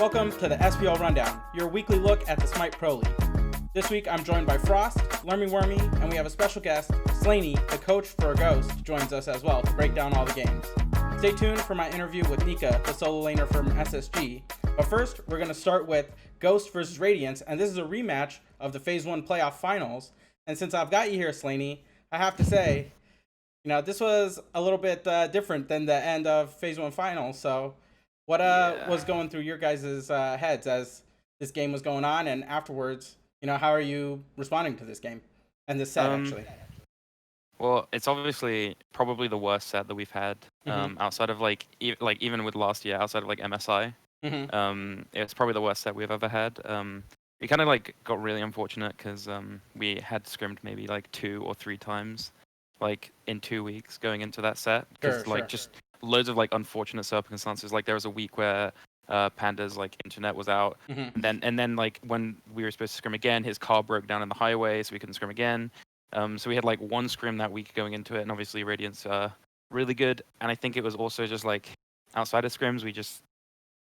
Welcome to the SPL Rundown, your weekly look at the Smite Pro League. This week I'm joined by Frost, LermyWermy, and we have a special guest, Slainy, the coach for Ghost, joins us as well to break down all the games. Stay tuned for my interview with Nika, the solo laner from SSG. But first, we're going to start with Ghost versus Radiance, and this is a rematch of the Phase 1 playoff finals. And since I've got you here, Slainy, I have to say, this was a little bit different than the end of Phase 1 finals, so what was going through your guys' heads as this game was going on, and afterwards, how are you responding to this game and this set, actually? Well, it's obviously probably the worst set that we've had outside of even with last year, outside of MSI. It's probably the worst set we've ever had. We kind of got really unfortunate because we had scrimmed maybe 2 or 3 times in 2 weeks going into that set because just loads of unfortunate circumstances. There was a week where Panda's internet was out, and then when we were supposed to scrim again, his car broke down in the highway, so we couldn't scrim again. So we had one scrim that week going into it, and obviously Radiance really good. And I think it was also just outside of scrims, we just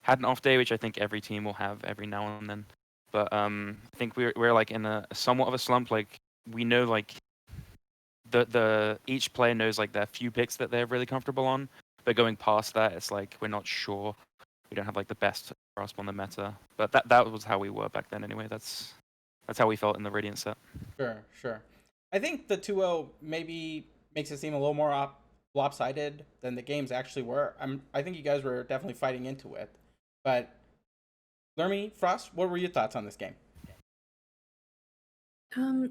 had an off day, which I think every team will have every now and then. But I think we're in a somewhat of a slump. We know the each player knows their few picks that they're really comfortable on, but going past that, it's we're not sure. We don't have the best grasp on the meta. But that was how we were back then anyway. That's how we felt in the Radiant set. Sure. I think the 2-0 maybe makes it seem a little more lopsided than the games actually were. I think you guys were definitely fighting into it. But Lermy, Frost, what were your thoughts on this game?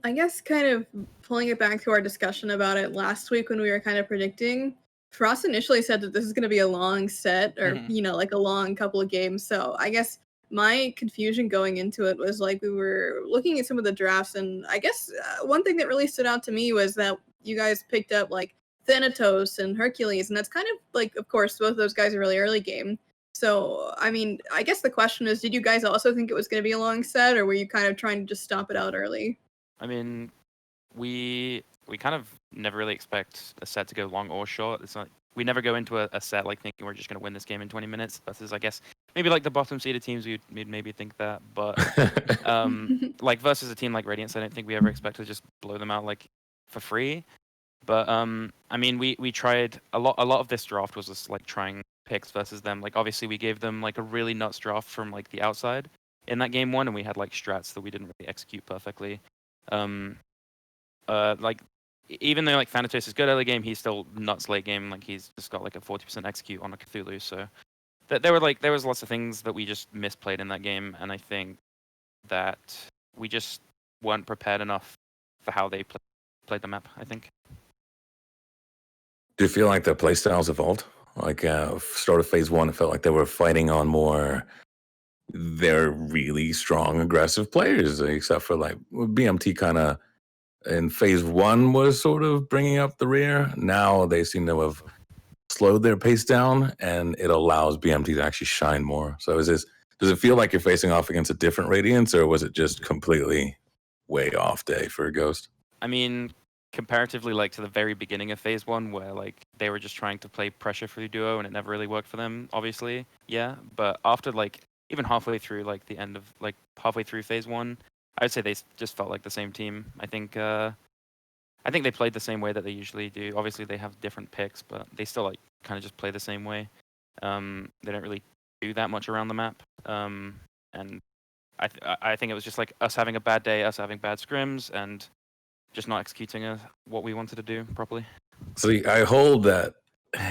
I guess kind of pulling it back to our discussion about it last week when we were kind of predicting, Frost initially said that this is going to be a long set or, a long couple of games. So I guess my confusion going into it was we were looking at some of the drafts, and I guess one thing that really stood out to me was that you guys picked up Thanatos and Hercules, and that's kind of of course, both of those guys are really early game. So, I mean, I guess the question is, did you guys also think it was going to be a long set, or were you kind of trying to just stomp it out early? I mean, we kind of never really expect a set to go long or short. It's not, we never go into a set thinking we're just going to win this game in 20 minutes. Versus, I guess, maybe the bottom seeded teams, we'd maybe think that. But versus a team like Radiance, I don't think we ever expect to just blow them out for free. But I mean, we tried a lot of this draft was just trying picks versus them. Obviously we gave them a really nuts draft from the outside in that game 1, and we had strats that we didn't really execute perfectly. Even though Thanatos is good early game, he's still nuts late game. He's just got a 40% execute on a Cthulhu. So there was lots of things that we just misplayed in that game, and I think that we just weren't prepared enough for how they played the map, I think. Do you feel like their playstyles evolved? Start of Phase 1, it felt like they were fighting on more. They're really strong, aggressive players, except for BMT kind of in Phase 1 was sort of bringing up the rear. Now they seem to have slowed their pace down, and it allows BMT to actually shine more. So does it feel like you're facing off against a different Radiance, or was it just completely way off day for Ghost? I mean, comparatively to the very beginning of Phase 1, where they were just trying to play pressure through duo and it never really worked for them, obviously, yeah. But after even halfway through the end of halfway through Phase 1, I'd say they just felt like the same team. I think they played the same way that they usually do. Obviously they have different picks, but they still kind of just play the same way. They don't really do that much around the map. And I think it was just us having a bad day, us having bad scrims, and just not executing what we wanted to do properly. See, I hold that,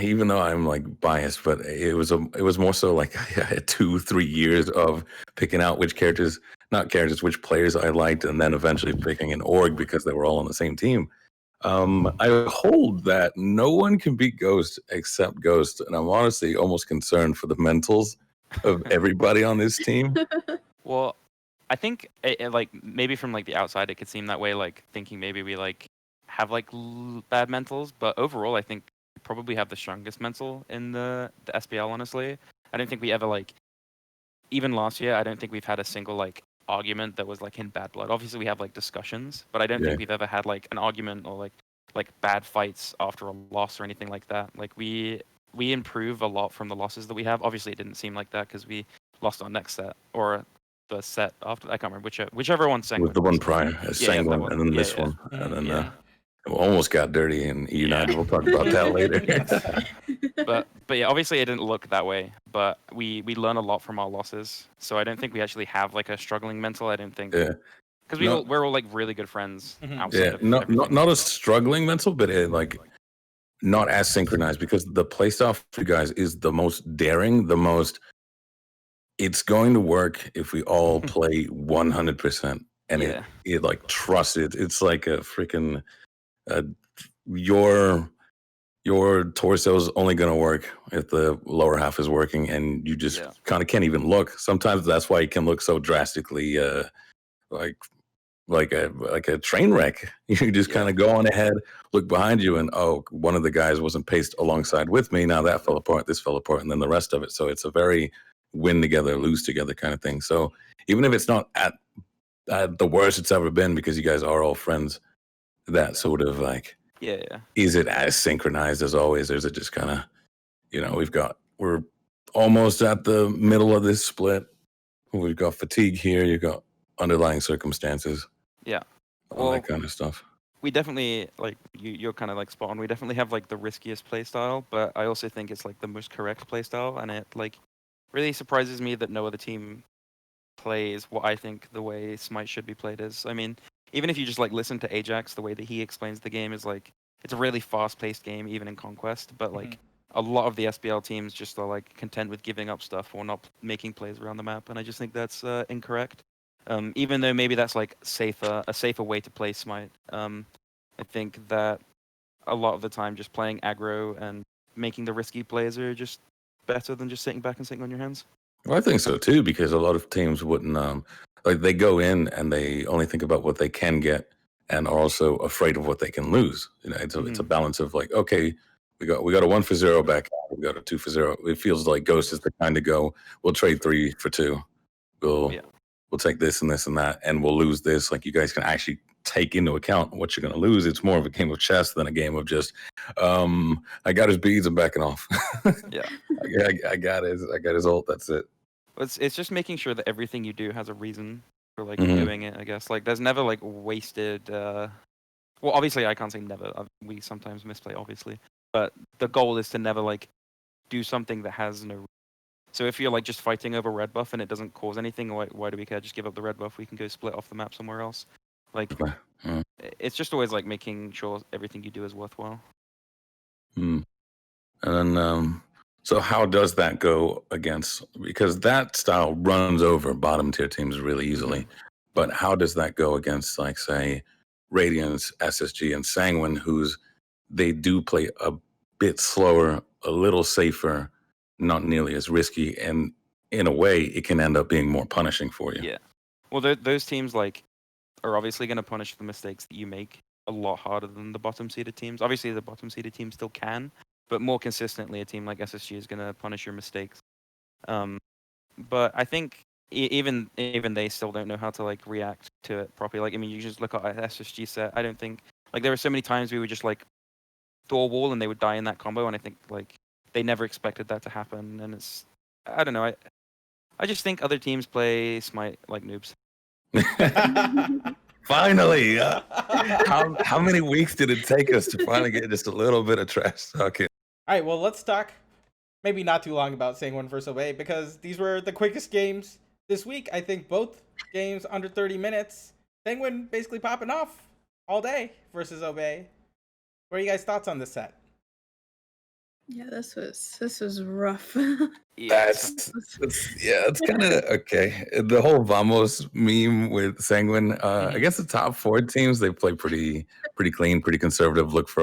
even though I'm biased, but it was more so I had 2-3 years of picking out which players I liked, and then eventually picking an org because they were all on the same team. I hold that no one can beat Ghost except Ghost, and I'm honestly almost concerned for the mentals of everybody on this team. Well, I think maybe from the outside it could seem that way, thinking maybe we have bad mentals, but overall I think we probably have the strongest mental in the SPL. Honestly, I don't think we ever even last year I don't think we've had a single argument that was in bad blood. Obviously we have discussions, but I don't think we've ever had an argument or bad fights after a loss or anything like that. We improve a lot from the losses that we have. Obviously it didn't seem like that because we lost our next set or the set after. I can't remember whichever one Sanguine With the one was. prior, Yeah, that Sanguine, one. and then Yeah, this yeah. one, and then Yeah. it almost got dirty in United. Yeah. We'll talk about that later. But yeah, obviously it didn't look that way. But we learn a lot from our losses. So I don't think we actually have like a struggling mental. I don't think Yeah. because No. we're all like really good friends outside Yeah, of everything. not a struggling mental, but like not as synchronized, because the playstyle for you guys is the most daring, the most. It's going to work if we all play 100%, and Yeah. it like trust it. It's like a freaking your torso is only going to work if the lower half is working, and you just kind of can't even look. Sometimes that's why it can look so drastically like a train wreck. You just kind of go on ahead, look behind you, and one of the guys wasn't paced alongside with me. Now that fell apart, this fell apart, and then the rest of it. So it's a very win together, lose together kind of thing. So even if it's not at the worst it's ever been, because you guys are all friends, that sort of like, is it as synchronized as always, or is it just kind of, we're almost at the middle of this split. We've got fatigue here. You've got underlying circumstances. Yeah. All that kind of stuff. We definitely, like, you're kind of like spot on. We definitely have like the riskiest playstyle, but I also think it's like the most correct playstyle, and it like really surprises me that no other team plays what I think the way Smite should be played is. I mean, even if you just like listen to Ajax, the way that he explains the game is like, it's a really fast-paced game, even in Conquest, but like a lot of the SPL teams just are like content with giving up stuff or not making plays around the map, and I just think that's incorrect. Even though maybe that's like a safer way to play Smite. I think that a lot of the time just playing aggro and making the risky plays are just better than just sitting back and sitting on your hands. Well, I think so too, because a lot of teams wouldn't like, they go in and they only think about what they can get and are also afraid of what they can lose. It's a balance of like, okay, we got a 1-for-0 back, we got a 2-for-0. It feels like Ghost is the kind to go, we'll trade 3 for 2. We'll take this and this and that, and we'll lose this. Like, you guys can actually take into account what you're going to lose. It's more of a game of chess than a game of just, I got his beads, I'm backing off. I got his ult. That's it. It's just making sure that everything you do has a reason for like doing it. I guess like there's never like wasted. Well, obviously I can't say never. We sometimes misplay, obviously, but the goal is to never like do something that has no. So if you're like just fighting over red buff and it doesn't cause anything, why do we care? Just give up the red buff. We can go split off the map somewhere else. Like, it's just always like making sure everything you do is worthwhile. And then, so how does that go against? Because that style runs over bottom tier teams really easily. But how does that go against, like, say, Radiance, SSG, and Sanguine, they do play a bit slower, a little safer, not nearly as risky, and in a way, it can end up being more punishing for you. Yeah. Well, those teams like are obviously going to punish the mistakes that you make a lot harder than the bottom seeded teams. Obviously, the bottom seeded teams still can, but more consistently, a team like SSG is going to punish your mistakes. But I think even they still don't know how to like react to it properly. Like, I mean, you just look at an SSG set. I don't think like there were so many times we would just like throw a wall and they would die in that combo, and I think like they never expected that to happen. And I don't know. I just think other teams play Smite like noobs. Finally, how many weeks did it take us to finally get just a little bit of trash talking? All right, well, let's talk maybe not too long about Sanguine versus Obey, because these were the quickest games this week. I think both games under 30 minutes. Sanguine basically popping off all day versus Obey. What are you guys' thoughts on this set? Yeah, this was rough. That's kind of okay. The whole Vamos meme with Sanguine. I guess the top 4 teams, they play pretty clean, pretty conservative. Look for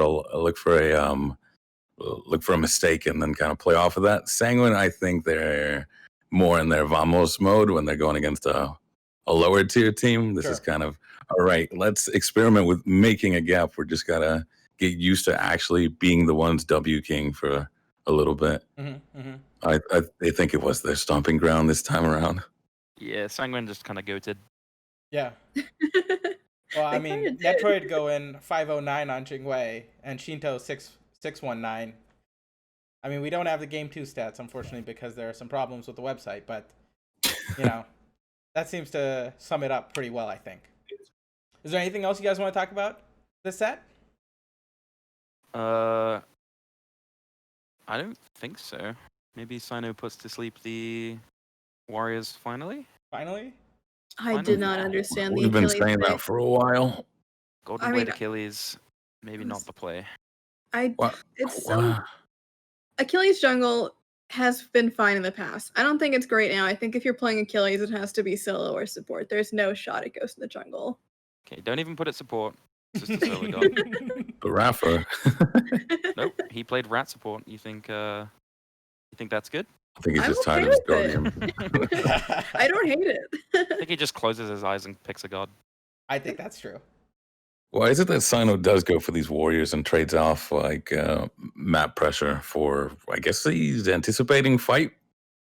a mistake and then kind of play off of that. Sanguine, I think they're more in their Vamos mode when they're going against a lower tier team. This is kind of, all right, let's experiment with making a gap. We're just gotta get used to actually being the ones W king for a little bit. I think it was their stomping ground this time around. Yeah, Sanguine just kind of goated. Yeah. Well, I mean, Metroid go in 509 on Jingwei and Shinto 619. I mean, we don't have the game 2 stats, unfortunately, because there are some problems with the website, but that seems to sum it up pretty well, I think. Is there anything else you guys want to talk about this set? I don't think so. Maybe Sino puts to sleep the Warriors finally? Finally? I did not understand the We've been Achilles saying thing. that for a while. Golden Blade Achilles, maybe not the play. Achilles jungle has been fine in the past. I don't think it's great now. I think if you're playing Achilles, it has to be solo or support. There's no shot it goes in the jungle. Okay, don't even put it support. It's just a solo god. But Rafa. Nope, he played rat support. You think that's good? I think he's just tired of his guardian. I don't hate it. I think he just closes his eyes and picks a god. I think that's true. Why is it that Sino does go for these warriors and trades off map pressure for? I guess he's anticipating fight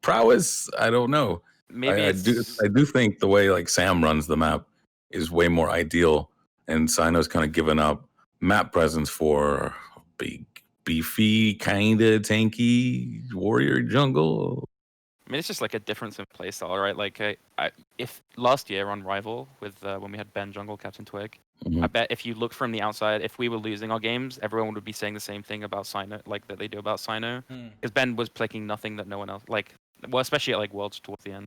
prowess. I don't know. Maybe I do think the way like Sam runs the map is way more ideal, and Sino's kind of given up map presence for big, beefy, kind of tanky warrior jungle. I mean, it's just like a difference in playstyle, right? Like, if last year on Rival with when we had Ben Jungle, Captain Twig, I bet if you look from the outside, if we were losing our games, everyone would be saying the same thing about Sino, like that they do about Sino, because Ben was picking nothing that no one else especially at like Worlds towards the end.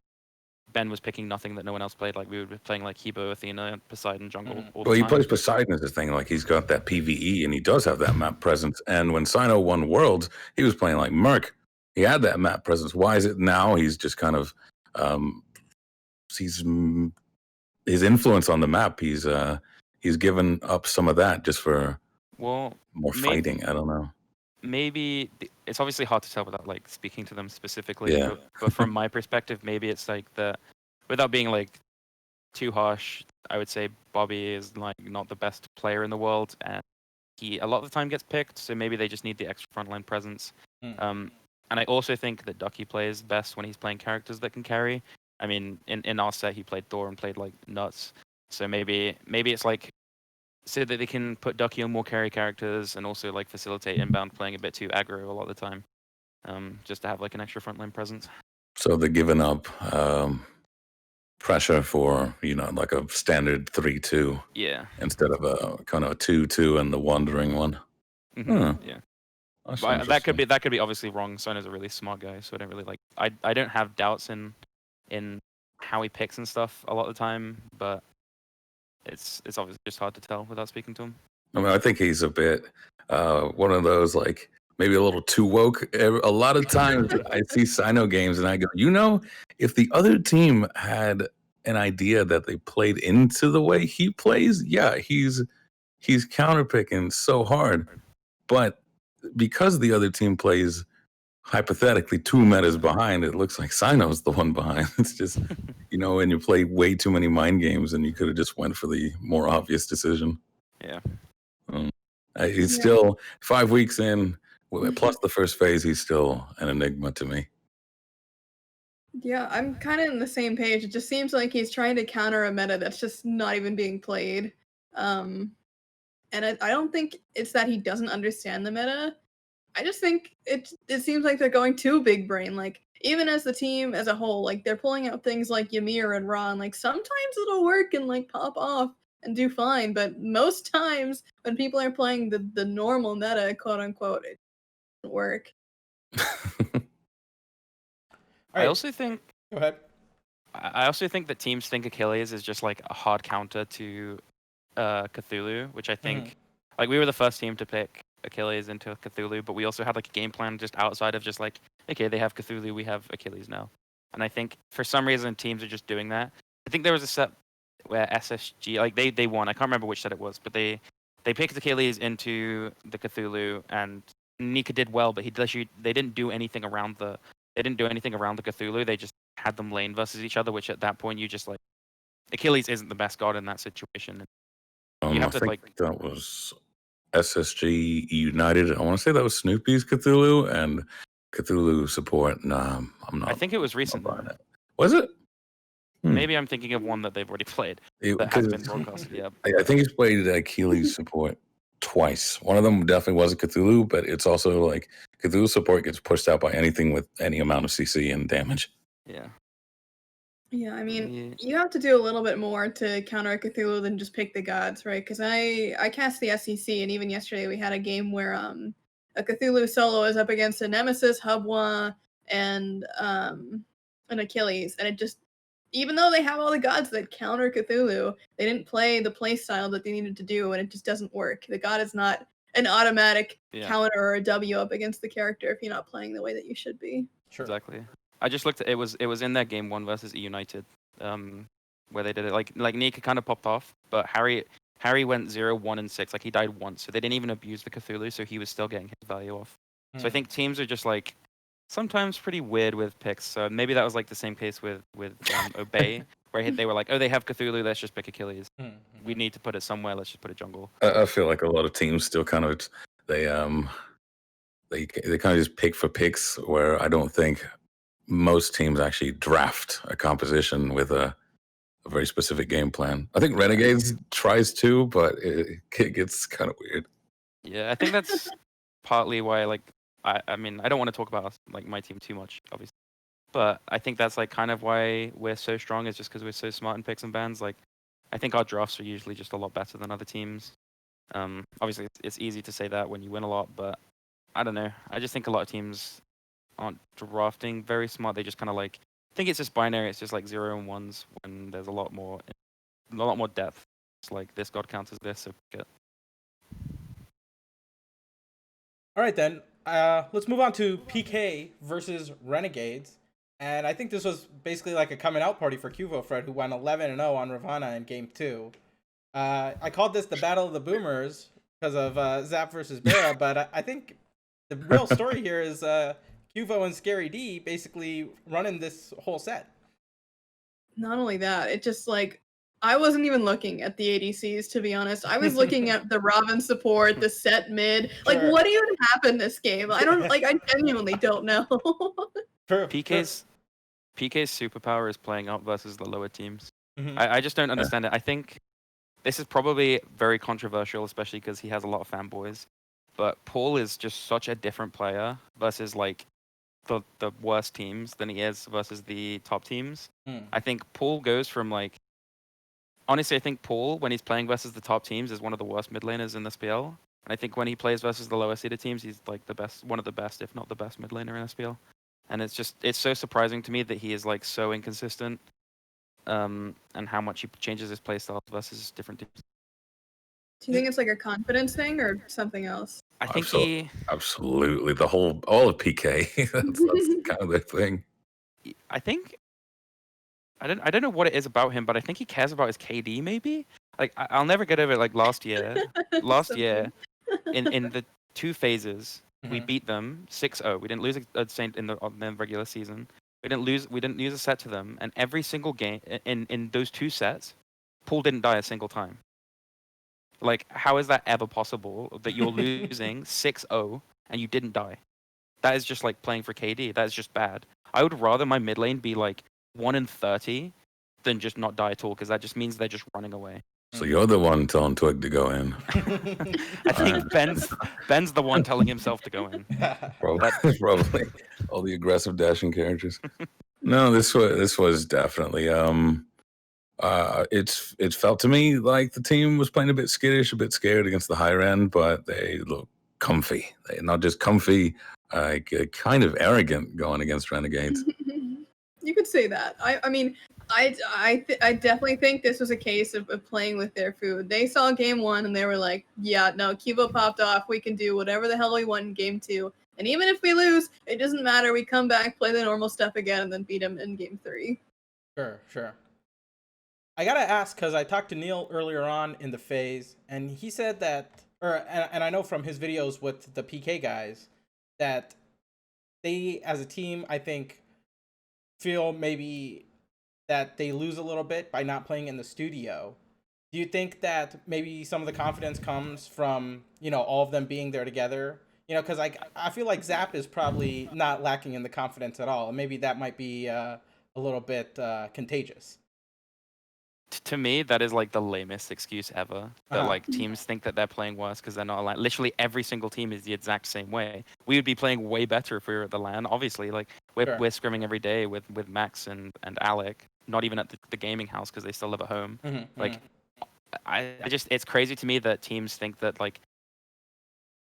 Ben was picking nothing that no one else played. Like we would be playing like Hebo, Athena, Poseidon jungle. All the Well, he time. plays Poseidon as his thing. Like he's got that PVE, and he does have that map presence. And when Sino won Worlds, he was playing like Merc. He had that map presence. Why is it now he's just kind of his influence on the map? He's given up some of that just for more fighting. I don't know. Maybe it's obviously hard to tell without like speaking to them specifically. Yeah. But from my perspective, maybe it's like without being like too harsh, I would say Bobby is like not the best player in the world, and he a lot of the time gets picked. So maybe they just need the extra frontline presence. And I also think that Ducky plays best when he's playing characters that can carry. I mean, in our set, he played Thor and played like nuts. So maybe it's like so that they can put Ducky on more carry characters and also like facilitate inbound playing a bit too aggro a lot of the time, just to have like an extra frontline presence. So they're giving up pressure for like a standard 3-2. Yeah. Instead of a kind of a 2-2 and the wandering one. Yeah. But that could be obviously wrong. Sona's a really smart guy, so I don't really like. I don't have doubts in how he picks and stuff a lot of the time, but it's obviously just hard to tell without speaking to him. I mean, I think he's a bit one of those like maybe a little too woke. A lot of times I see Sino games and I go, if the other team had an idea that they played into the way he plays, yeah, he's counterpicking so hard, but because the other team plays hypothetically 2 metas behind, it looks like Sino's the one behind. It's just, when you play way too many mind games and you could have just went for the more obvious decision. Yeah. He's still 5 weeks in, plus the first phase, he's still an enigma to me. Yeah, I'm kind of in the same page. It just seems like he's trying to counter a meta that's just not even being played. And I don't think it's that he doesn't understand the meta. I just think it seems like they're going too big brain. Like, even as the team as a whole, like, they're pulling out things like Ymir and Ra, and like, sometimes it'll work and like pop off and do fine, but most times when people are playing the normal meta, quote unquote, it doesn't work. I also think. Go ahead. I also think that teams think Achilles is just like a hard counter to Cthulhu, which I think, like, we were the first team to pick Achilles into Cthulhu, but we also had like a game plan just outside of just like, okay, they have Cthulhu, we have Achilles now. And I think for some reason teams are just doing that. I think there was a set where SSG, like they won. I can't remember which set it was, but they picked Achilles into the Cthulhu, and Nika did well, but they didn't do anything around the Cthulhu. They just had them lane versus each other, which at that point you just like, Achilles isn't the best god in that situation. You have I to think that was SSG United. I want to say that was Snoopy's Cthulhu and Cthulhu support. Nah, I'm not. I think it was recent. Was it? Maybe I'm thinking of one that they've already played that has been broadcasted. Yeah. I think he's played Achilles support twice. One of them definitely was a Cthulhu, but it's also like Cthulhu support gets pushed out by anything with any amount of CC and damage. Yeah. Yeah, I mean, you have to do a little bit more to counter Cthulhu than just pick the gods, right? Because I cast the SEC, and even yesterday we had a game where a Cthulhu solo is up against a Nemesis, Hubwa, and an Achilles, and it just, even though they have all the gods that counter Cthulhu, they didn't play the play style that they needed to do, and it just doesn't work. The god is not an automatic counter or a W up against the character if you're not playing the way that you should be. Sure. Exactly. I just looked at it was in their game 1 versus E United, where they did it. Like Nika kind of popped off, but Harry went 0, 1, and 6. Like he died once, so they didn't even abuse the Cthulhu, so he was still getting his value off. So I think teams are just like sometimes pretty weird with picks. So maybe that was like the same case with Obey, where they were like, oh, they have Cthulhu, let's just pick Achilles. We need to put it somewhere, let's just put it jungle. I feel like a lot of teams still kind of they kind of just pick for picks, where I don't think most teams actually draft a composition with a very specific game plan. I think Renegades tries to, but it gets kind of weird. Yeah, I think that's partly why, like, I mean, I don't want to talk about like my team too much, obviously, but I think that's like kind of why we're so strong, is just because we're so smart in picks and bans. Like, I think our drafts are usually just a lot better than other teams. Obviously, it's easy to say that when you win a lot, but I don't know. I just think a lot of teams aren't drafting very smart. They just kind of like think it's just binary. It's just like 0 and 1s when there's a lot more depth. It's like this god counts as this, so pick it. All right, then. Let's move on to PK versus Renegades. And I think this was basically like a coming out party for Cuvo Fred, who went 11-0 on Ravana in Game 2. I called this the Battle of the Boomers because of Zap versus Bera, but I think the real story here is Cuvo and Scary D basically running this whole set. Not only that, it just like, I wasn't even looking at the ADCs, to be honest. I was looking at the Robin support, the set mid. Like, what even happened this game? I genuinely don't know. PK's superpower is playing up versus the lower teams. I just don't understand it. I think this is probably very controversial, especially because he has a lot of fanboys. But Paul is just such a different player versus like the worst teams than he is versus the top teams. I think Paul goes from like, honestly, I think Paul, when he's playing versus the top teams, is one of the worst mid laners in the SPL. And I think when he plays versus the lower seeded teams, he's like the best, one of the best, if not the best mid laner in SPL. And it's so surprising to me that he is like so inconsistent, and how much he changes his playstyle versus different teams. Do you think it's like a confidence thing or something else? I think absolutely all of PK. that's kind of the thing. I think I don't know what it is about him, but I think he cares about his KD. Maybe like I'll never get over it. Like last year, in the 2 phases, we beat them 6-0. We didn't lose a Saint in the regular season. We didn't lose a set to them, and every single game in those 2 sets, Paul didn't die a single time. Like, how is that ever possible that you're losing 6-0 and you didn't die? That is just like playing for KD. That is just bad. I would rather my mid lane be like 1-30 than just not die at all, because that just means they're just running away. So you're the one telling Twig to go in. I think Ben's the one telling himself to go in. Probably all the aggressive dashing characters. No, this was definitely it felt to me like the team was playing a bit skittish, a bit scared against the higher end, but they look comfy. They're not just comfy, kind of arrogant going against Renegades. You could say that. I mean, I definitely think this was a case of playing with their food. They saw game 1 and they were like, yeah, no, Cubo popped off. We can do whatever the hell we want in game 2. And even if we lose, it doesn't matter. We come back, play the normal stuff again, and then beat him in game 3. Sure. I gotta ask, because I talked to Neil earlier on in the phase, and he said that, and I know from his videos with the PK guys, that they, as a team, I think, feel maybe that they lose a little bit by not playing in the studio. Do you think that maybe some of the confidence comes from, all of them being there together? Because I feel like Zap is probably not lacking in the confidence at all, and maybe that might be a little bit contagious. To me, that is like the lamest excuse ever. That like teams think that they're playing worse because they're not aligned. Literally every single team is the exact same way. We would be playing way better if we were at the LAN. Obviously, like we're scrimming every day with Max and Alec. not even at the gaming house because they still live at home. Mm-hmm, Like, it's crazy to me that teams think that like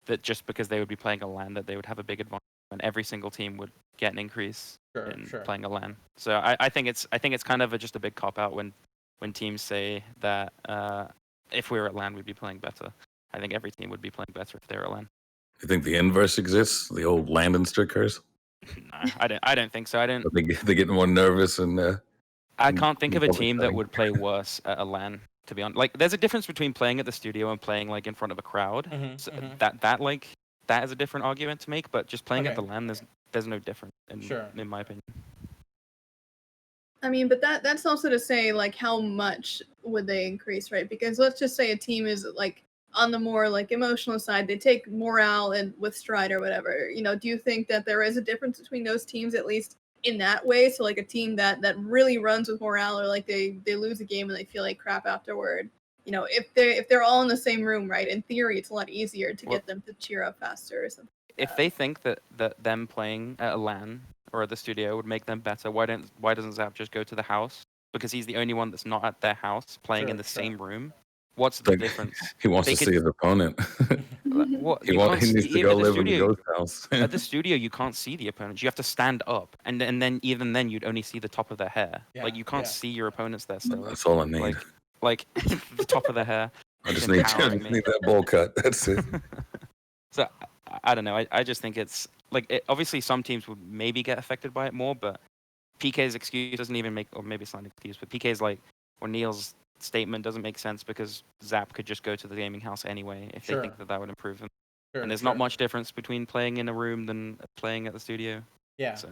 that just because they would be playing a LAN that they would have a big advantage and every single team would get an increase in playing a LAN. So I think it's kind of just a big cop out when teams say that if we were at LAN we'd be playing better. I think every team would be playing better if they were at LAN. You think the inverse exists? The old Landenster curse? No, I don't think so. They get more nervous and. I can't think of a team that would play worse at a LAN. To be honest, like there's a difference between playing at the studio and playing like in front of a crowd. So that is a different argument to make. But just playing at the LAN, there's no difference in my opinion. I mean, but that's also to say like how much would they increase, right? Because let's just say a team is like on the more like emotional side, they take morale and with stride or whatever. You know, do you think that there is a difference between those teams at least in that way? So like a team that really runs with morale, or like they lose a game and they feel like crap afterward. You know, if they're all in the same room, right? In theory, it's a lot easier to get them to cheer up faster or something. If they think that them playing at a LAN or at the studio would make them better, why doesn't Zap just go to the house? Because he's the only one that's not at their house playing in the same room. What's the difference? He wants to see his opponent. What? He needs to go live in the ghost house. At the studio, you can't see the opponents. You have to stand up, and then even then, you'd only see the top of their hair. Like you can't see your opponents there still. That's all I need. Like the top of their hair. I just need that bowl cut. That's it. So I don't know. I just think it's like obviously some teams would maybe get affected by it more, but PK's excuse doesn't even make, or maybe it's not an excuse, but PK's like, or Neil's statement doesn't make sense because Zap could just go to the gaming house anyway if they think that would improve them. And there's not much difference between playing in a room than playing at the studio. Yeah. So.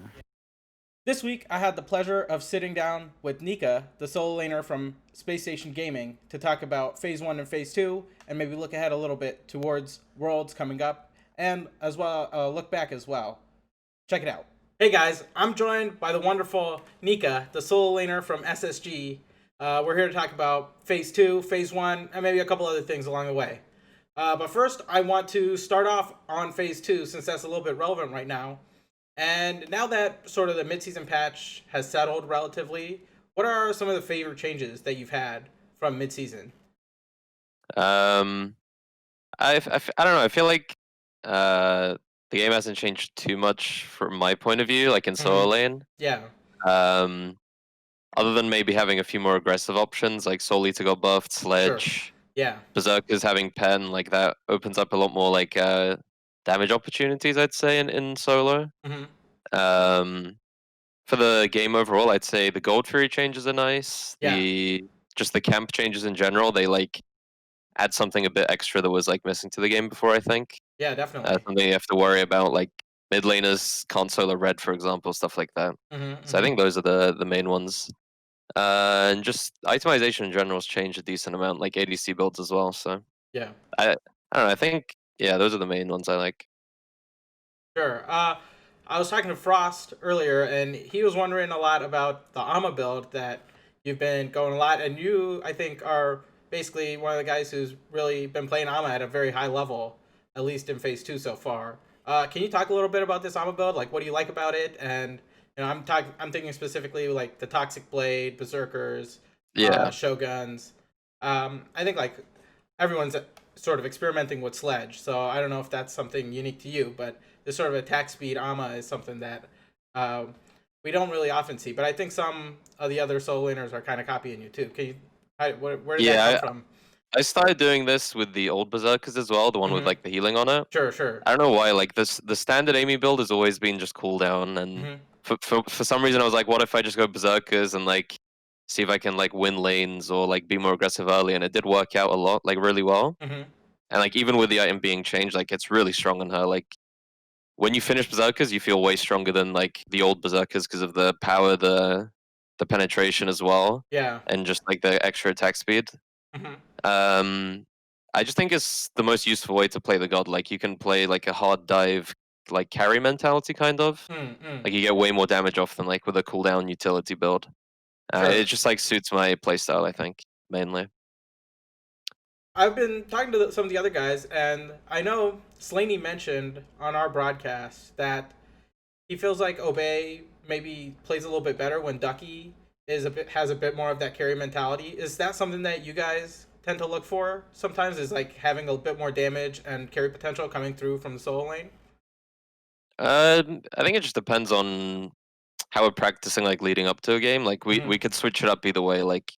This week, I had the pleasure of sitting down with Nika, the solo laner from Spacestation Gaming, to talk about Phase 1 and Phase 2, and maybe look ahead a little bit towards Worlds coming up, and as well, look back as well. Check it out. Hey guys, I'm joined by the wonderful Nika, the solo laner from SSG. We're here to talk about Phase 2, Phase 1, and maybe a couple other things along the way. But first, I want to start off on Phase 2, since that's a little bit relevant right now. And now that sort of the mid-season patch has settled relatively, what are some of the favorite changes that you've had from mid-season? I don't know. I feel like the game hasn't changed too much from my point of view, like in solo lane. Yeah. Other than maybe having a few more aggressive options, like Solita got buffed, Sledge. Sure. Yeah. Berserkers having Pen, like that opens up a lot more like damage opportunities, I'd say, in solo. For the game overall, I'd say the Gold Fury changes are nice. Yeah. Just the camp changes in general, they like add something a bit extra that was like missing to the game before, I think. Yeah, definitely. Something you have to worry about, like mid laners can't solo red, for example, stuff like that. So I think those are the main ones. And just itemization in general has changed a decent amount, like ADC builds as well. So yeah, I don't know. I think those are the main ones I like. Sure. I was talking to Frost earlier, and he was wondering a lot about the Ama build that you've been going a lot, and you, I think, are basically one of the guys who's really been playing Ama at a very high level, at least in Phase 2 so far. Can you talk a little bit about this Ama build? Like, what do you like about it? And you know, I'm thinking specifically like the Toxic Blade, Berserkers, Shoguns. I think like everyone's sort of experimenting with Sledge, so I don't know if that's something unique to you, but this sort of attack speed Ama is something that we don't really often see. But I think some of the other solo laners are kind of copying you too. Can you? Where did that come from? I started doing this with the old Berserkers as well, the one with like the healing on it. Sure. I don't know why. Like the standard Amy build has always been just cooldown, and for some reason I was like, what if I just go Berserkers and like see if I can like win lanes or like be more aggressive early, and it did work out a lot, like really well. And like even with the item being changed, like it's really strong on her. Like when you finish Berserkers, you feel way stronger than like the old Berserkers because of the power, the penetration as well. Yeah. And just like the extra attack speed. I just think it's the most useful way to play the god. Like you can play like a hard dive, like carry mentality kind of. Like you get way more damage off than like with a cooldown utility build. It just like suits my playstyle, I think, mainly. I've been talking to some of the other guys, and I know Slainy mentioned on our broadcast that he feels like Obey maybe plays a little bit better when Ducky has a bit more of that carry mentality. Is that something that you guys tend to look for sometimes? Is like having a bit more damage and carry potential coming through from the solo lane? I think it just depends on how we're practicing, like leading up to a game. Like we could switch it up either way. Like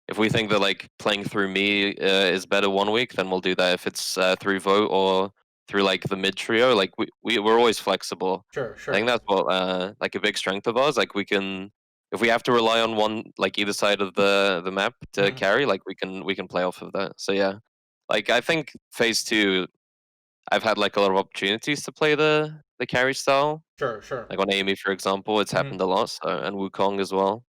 if we think that like playing through me is better one week, then we'll do that. If it's through vote or through like the mid trio, like we're always flexible. Sure, I think that's what like a big strength of ours. Like we can, if we have to rely on one, like either side of the map to carry, like we can play off of that. So yeah, like I think phase 2, I've had like a lot of opportunities to play the carry style. Sure, sure. Like on Amy, for example, it's happened a lot. So, and Wukong as well.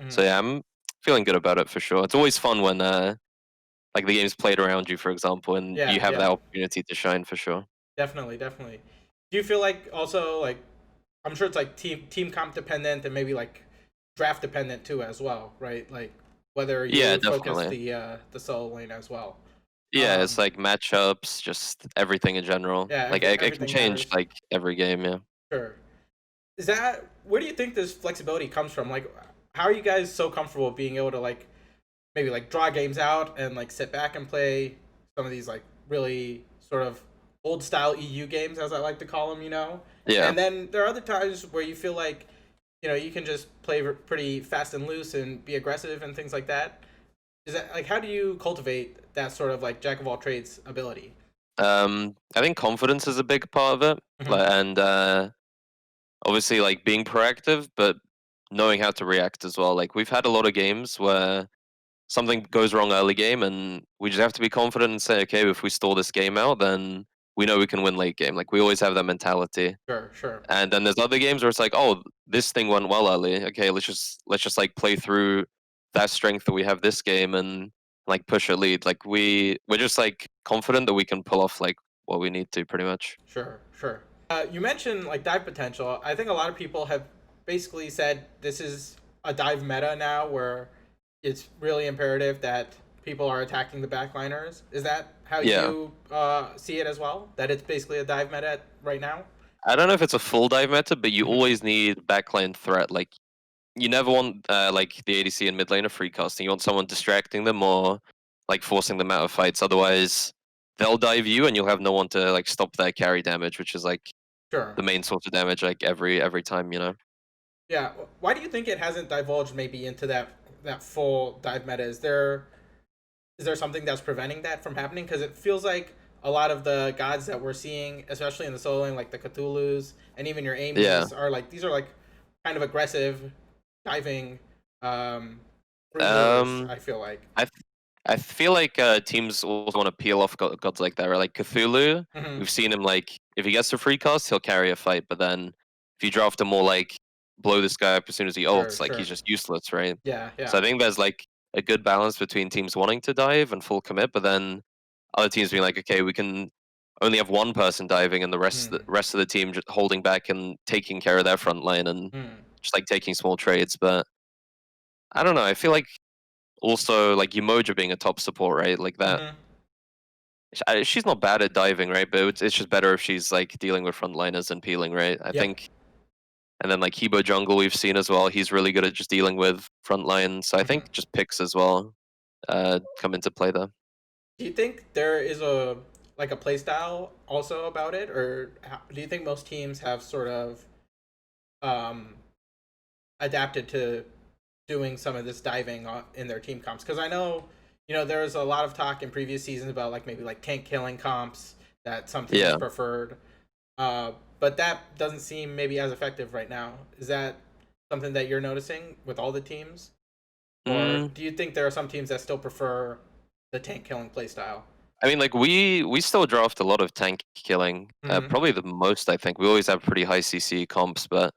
So yeah, I'm feeling good about it for sure. It's always fun when like the game's played around you, for example, and you have that opportunity to shine for sure. Definitely. Do you feel like also like I'm sure it's like team comp dependent and maybe like draft dependent too as well, right? Like whether you focus the solo lane as well. Yeah, it's like matchups, just everything in general. Yeah, like it can change matters. Like every game. Yeah. Sure. Is that where do you think this flexibility comes from? Like, how are you guys so comfortable being able to like maybe like draw games out and like sit back and play some of these like really sort of old style EU games, as I like to call them, you know? Yeah. And then there are other times where you feel like, you know, you can just play pretty fast and loose and be aggressive and things like that. Is that like how do you cultivate that sort of like jack of all trades ability? I think confidence is a big part of it, and obviously like being proactive, but knowing how to react as well. Like we've had a lot of games where something goes wrong early game, and we just have to be confident and say, okay, if we stall this game out, then we know we can win late game. Like we always have that mentality. Sure. And then there's other games where it's like, oh, this thing went well early. Okay, let's just like play through that strength that we have this game and like push a lead. Like we're just like confident that we can pull off like what we need to pretty much. Sure. You mentioned like dive potential. I think a lot of people have basically said this is a dive meta now where it's really imperative that people are attacking the backliners. Is that how you see it as well? That it's basically a dive meta right now? I don't know if it's a full dive meta, but you always need backline threat. Like you never want like the ADC and mid laner free casting. You want someone distracting them or like forcing them out of fights. Otherwise, they'll dive you, and you'll have no one to like stop their carry damage, which is like the main source of damage like every time, you know. Yeah. Why do you think it hasn't divulged maybe into that full dive meta? Is there something that's preventing that from happening? Because it feels like a lot of the gods that we're seeing, especially in the solo lane, like the Cthulhu's and even your Amy's, are like these are like kind of aggressive diving. I feel like. I feel like teams also want to peel off gods like that, right? Like Cthulhu, we've seen him like if he gets to free cast, he'll carry a fight, but then if you draft him more like blow this guy up as soon as he ults, like he's just useless, right? Yeah. So I think there's like a good balance between teams wanting to dive and full commit, but then other teams being like, okay, we can only have one person diving and the rest of the team just holding back and taking care of their front line and just like taking small trades. But I don't know. I feel like also like Umoja being a top support, right? Like that. She's not bad at diving, right? But it's just better if she's like dealing with frontliners and peeling, right? I think. And then like Hebo Jungle we've seen as well. He's really good at just dealing with frontline. So I think just picks as well come into play there. Do you think there is a play style also about it, or do you think most teams have sort of adapted to doing some of this diving in their team comps? Because I know, you know, there was a lot of talk in previous seasons about like maybe like tank killing comps that some teams preferred, but that doesn't seem maybe as effective right now. Is that something that you're noticing with all the teams, or do you think there are some teams that still prefer the tank killing playstyle? I mean, like we still draft a lot of tank killing, probably the most. I think we always have pretty high CC comps, but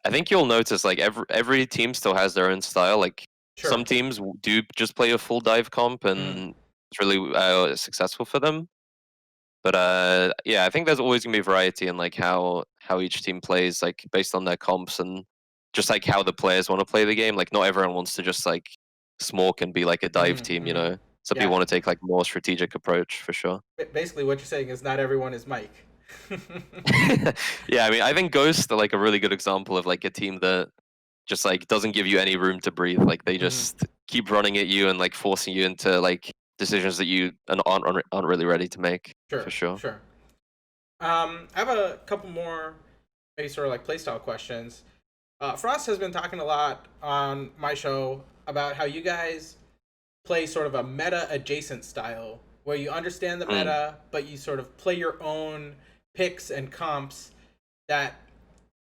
I think you'll notice like every team still has their own style. Like some teams do just play a full dive comp, and it's really successful for them. But yeah, I think there's always gonna be variety in like how each team plays, like based on their comps and just like how the players want to play the game. Like not everyone wants to just like smoke and be like a dive team, you know. Some people want to take like more strategic approach for sure. Basically, what you're saying is not everyone is Mike. Yeah, I mean, I think Ghost are like a really good example of like a team that just like doesn't give you any room to breathe. Like they just keep running at you and like forcing you into like decisions that you aren't really ready to make. Sure, For sure. sure. I have a couple more maybe sort of like playstyle questions. Frost has been talking a lot on my show about how you guys play sort of a meta adjacent style where you understand the meta, but you sort of play your own picks and comps that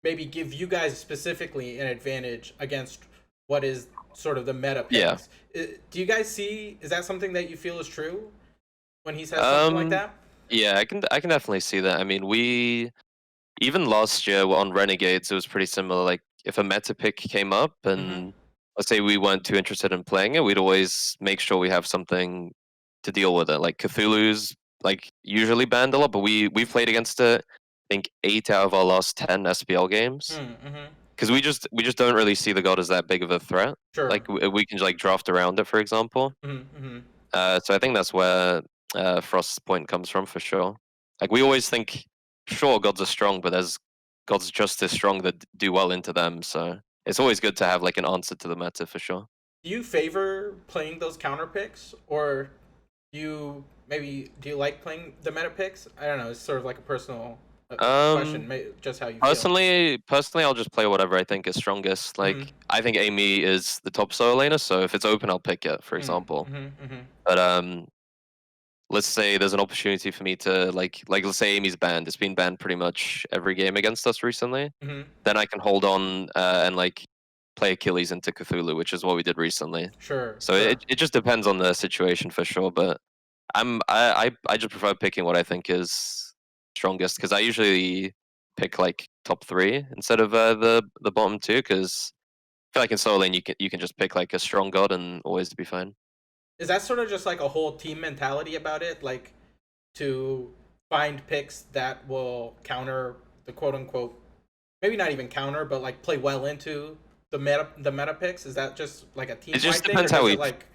maybe give you guys specifically an advantage against what is sort of the meta picks. Yeah. Do you guys see, is that something that you feel is true when he says something like that? Yeah, I can definitely see that. I mean, even last year on Renegades, it was pretty similar. Like if a meta pick came up and let's say we weren't too interested in playing it, we'd always make sure we have something to deal with it. Like Cthulhu's like usually banned a lot, but we've played against it. I think 8 out of our last 10 SPL games. Because we just don't really see the god as that big of a threat. Sure. Like we can like draft around it, for example. So I think that's where Frost's point comes from for sure. Like we always think, sure, gods are strong, but there's gods just as strong that do well into them. So it's always good to have like an answer to the meta for sure. Do you favor playing those counter picks, or do you like playing the meta picks? I don't know. It's sort of like a personal question, just how you feel. Personally, I'll just play whatever I think is strongest. Like I think Amy is the top solo laner, so if it's open, I'll pick it, for example. But let's say there's an opportunity for me to like let's say Amy's banned. It's been banned pretty much every game against us recently. Then I can hold on and like play Achilles into Cthulhu, which is what we did recently. Sure. So it just depends on the situation for sure. But I just prefer picking what I think is strongest because I usually pick like top 3 instead of the bottom 2 because I feel like in solo lane you can just pick like a strong god and always be fine. Is that sort of just like a whole team mentality about it, like to find picks that will counter the quote unquote, maybe not even counter, but like play well into the meta picks? Is that just like a team? It just depends how we like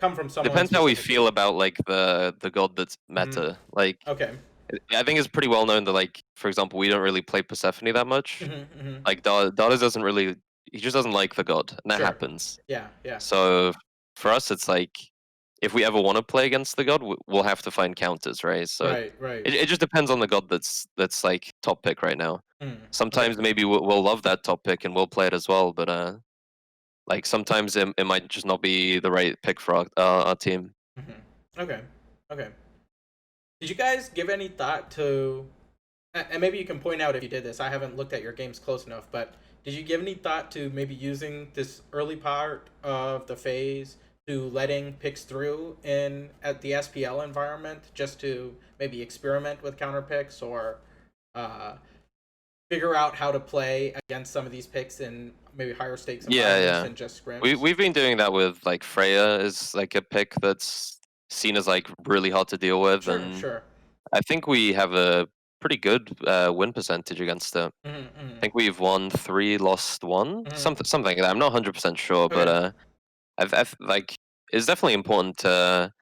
come from someone. Depends how we feel about like the god that's meta. Like okay. I think it's pretty well known that like for example we don't really play Persephone that much. Like Dada doesn't really, he just doesn't like the god, and that happens. Yeah. So for us it's like if we ever want to play against the god, we'll have to find counters, right? So right. It just depends on the god that's like top pick right now. Sometimes maybe we'll love that top pick and we'll play it as well, but like sometimes it might just not be the right pick for our team. Okay. Did you guys give any thought to, and maybe you can point out if you did this, I haven't looked at your games close enough, but did you give any thought to maybe using this early part of the phase to letting picks through at the SPL environment just to maybe experiment with counter picks or figure out how to play against some of these picks in maybe higher stakes environments than just scrims? We've been doing that with like Freya is like a pick that's seen as like really hard to deal with, Sure. I think we have a pretty good win percentage against it. I think we've won 3, lost 1, something like that. I'm not 100% sure, but I've like it's definitely important to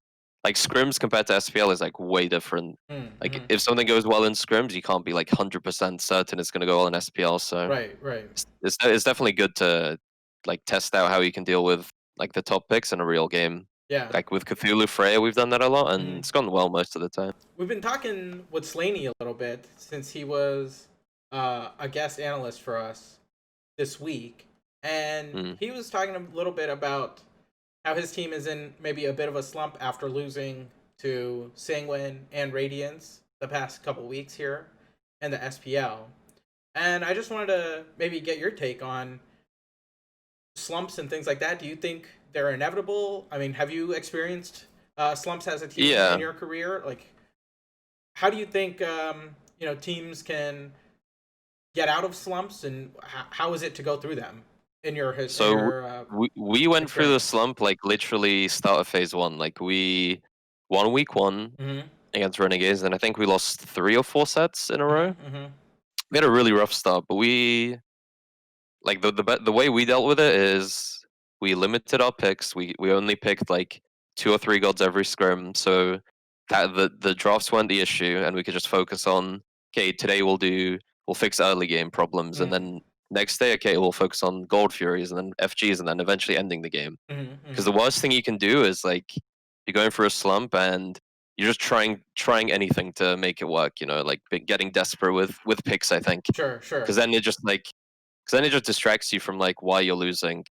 like scrims compared to SPL is like way different. Like if something goes well in scrims, you can't be like 100% certain it's gonna go well in SPL. So right. It's definitely good to like test out how you can deal with like the top picks in a real game. Yeah. Like with Cthulhu Freya, we've done that a lot, and it's gone well most of the time. We've been talking with Slainy a little bit since he was a guest analyst for us this week, and he was talking a little bit about how his team is in maybe a bit of a slump after losing to Sanguine and Radiance the past couple weeks here in the SPL. And I just wanted to maybe get your take on slumps and things like that. Do you think they're inevitable? I mean, have you experienced slumps as a team in your career? Like, how do you think teams can get out of slumps, and how is it to go through them in your history? We went through the slump like literally start of phase 1. Like we won week 1 against Renegades, and I think we lost 3 or 4 sets in a row. We had a really rough start, but we like the way we dealt with it is we limited our picks. We only picked like 2 or 3 gods every scrim, so that the drafts weren't the issue, and we could just focus on okay, today we'll fix early game problems, and then next day, okay, we'll focus on Gold Furies and then FGs and then eventually ending the game. Because the worst thing you can do is like you're going through a slump and you're just trying anything to make it work, you know, like getting desperate with picks, I think. Sure. Because then it just distracts you from like why you're losing.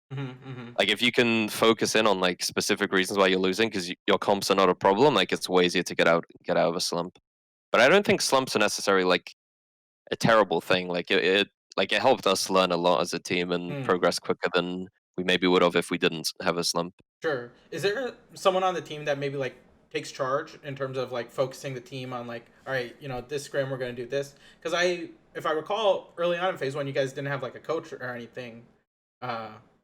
Like if you can focus in on like specific reasons why you're losing, because your comps are not a problem, like it's way easier to get out of a slump. But I don't think slumps are necessarily like a terrible thing. Like it helped us learn a lot as a team and progress quicker than we maybe would have if we didn't have a slump. Sure. Is there someone on the team that maybe like takes charge in terms of like focusing the team on like, all right, you know, this scrim we're going to do this? Because if I recall, early on in phase 1, you guys didn't have like a coach or anything.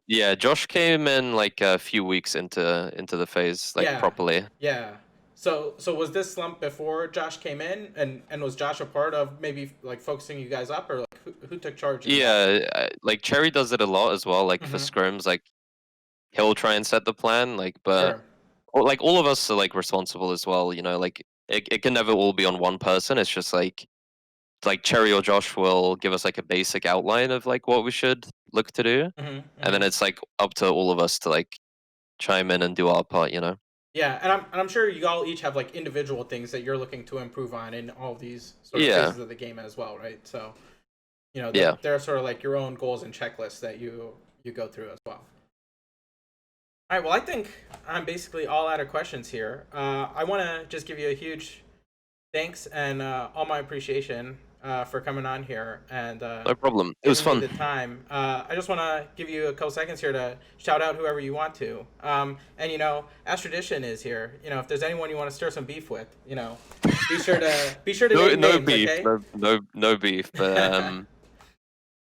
Yeah, Josh came in like a few weeks into the phase, like properly. Yeah. So was this slump before Josh came in, and was Josh a part of maybe like focusing you guys up, or like who took charge? Yeah, like Cherry does it a lot as well. Like for scrims, like he'll try and set the plan, like, but like all of us are like responsible as well. You know, like it can never all be on one person. It's just like Cherry or Josh will give us like a basic outline of like what we should look to do, and then it's like up to all of us to like chime in and do our part. You know. Yeah, and I'm sure you all each have like individual things that you're looking to improve on in all of these sort of phases of the game as well, right? So, you know, they're sort of like your own goals and checklists that you go through as well. All right, well, I think I'm basically all out of questions here. I want to just give you a huge thanks and all my appreciation for coming on here, and no problem. It was fun. The time. I just want to give you a couple seconds here to shout out whoever you want to. And you know, as tradition is here, you know, if there's anyone you want to stir some beef with, you know, be sure to name no names, beef, okay? no beef. But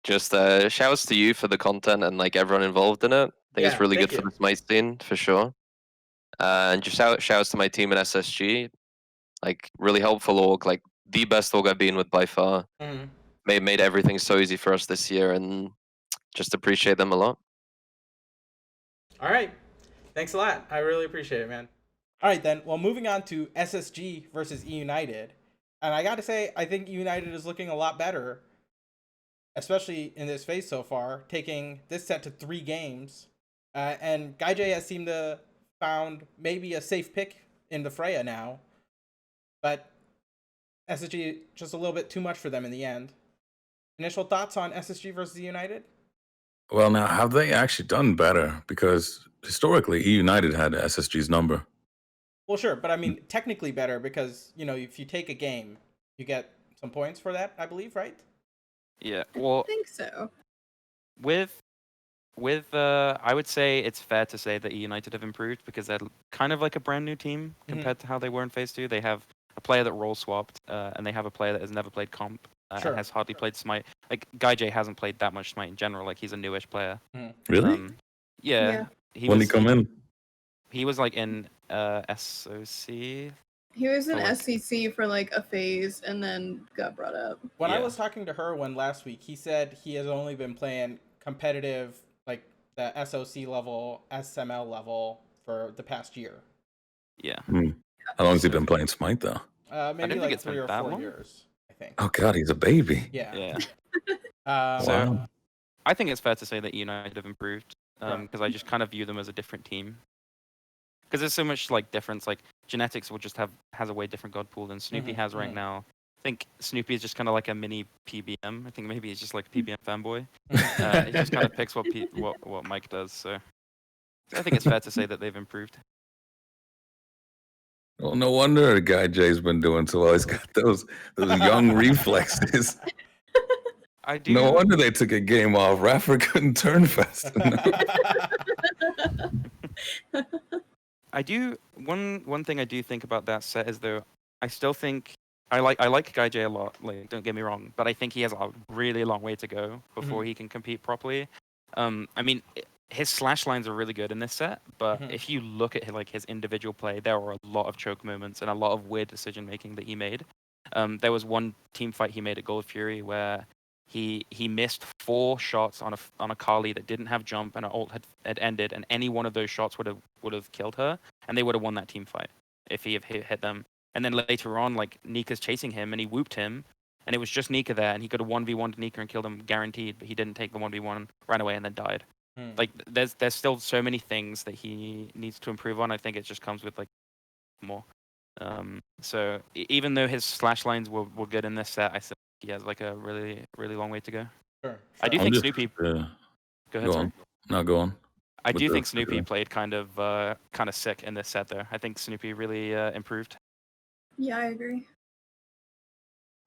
just shouts to you for the content and like everyone involved in it. I think it's really good for the Smite scene for sure. And just shouts to my team at SSG. Like really helpful org, like the best org I've been with by far. Made everything so easy for us this year, and just appreciate them a lot. All right, thanks a lot. I really appreciate it, man. All right then. Well, moving on to SSG versus E United, and I got to say, I think E United is looking a lot better, especially in this phase so far, taking this set to 3 games. And GuyJ has seemed to found maybe a safe pick in the Freya now, but SSG just a little bit too much for them in the end. Initial thoughts on SSG versus United? Well, now, have they actually done better? Because historically, E United had SSG's number. Well, sure, but I mean, technically better because, you know, if you take a game, you get some points for that, I believe, right? Yeah, well, I think so. With I would say it's fair to say that E United have improved because they're kind of like a brand new team compared to how they were in Phase 2. They have a player that role swapped, and they have a player that has never played comp and has hardly played Smite. Like, GuyJ hasn't played that much Smite in general. Like, he's a newish player. Really? Yeah. When did he come in? He was like in SOC. He was in SCC for like a phase and then got brought up. When I was talking to Herwin last week, he said he has only been playing competitive, like the SOC level, SML level for the past year. Yeah. How long has he been playing Smite, though? Maybe like 3 or 4 years, I think. Oh, God, he's a baby. Yeah. So I think it's fair to say that United have improved because I just kind of view them as a different team. Because there's so much like difference. Like Genetics will just has a way different god pool than Snoopy has right now. I think Snoopy is just kind of like a mini PBM. I think maybe he's just like a PBM fanboy. He just kind of picks what Mike does. So I think it's fair to say that they've improved. Well, no wonder GuyJ's been doing so well. He's got those young reflexes. I do. No wonder they took a game off. Raffer couldn't turn fast enough. I do. One thing I do think about that set is though I still think I like GuyJ a lot. Like, don't get me wrong, but I think he has a really long way to go before he can compete properly. I mean, his slash lines are really good in this set, but if you look at his individual play, there were a lot of choke moments and a lot of weird decision making that he made. There was one team fight he made at Gold Fury where he missed 4 shots on a Kali that didn't have jump and her ult had ended, and any one of those shots would have killed her, and they would have won that team fight if he had hit them. And then later on, like Nika's chasing him and he whooped him, and it was just Nika there, and he could have 1v1'd Nika and killed him guaranteed, but he didn't take the 1v1, ran away, and then died. Like, there's still so many things that he needs to improve on. I think it just comes with like more. So even though his slash lines were good in this set, I think he has like a really long way to go. Sure. I do think Snoopy. Go ahead, sorry. No, go on. I do think Snoopy played kind of sick in this set, though. I think Snoopy really improved. Yeah, I agree.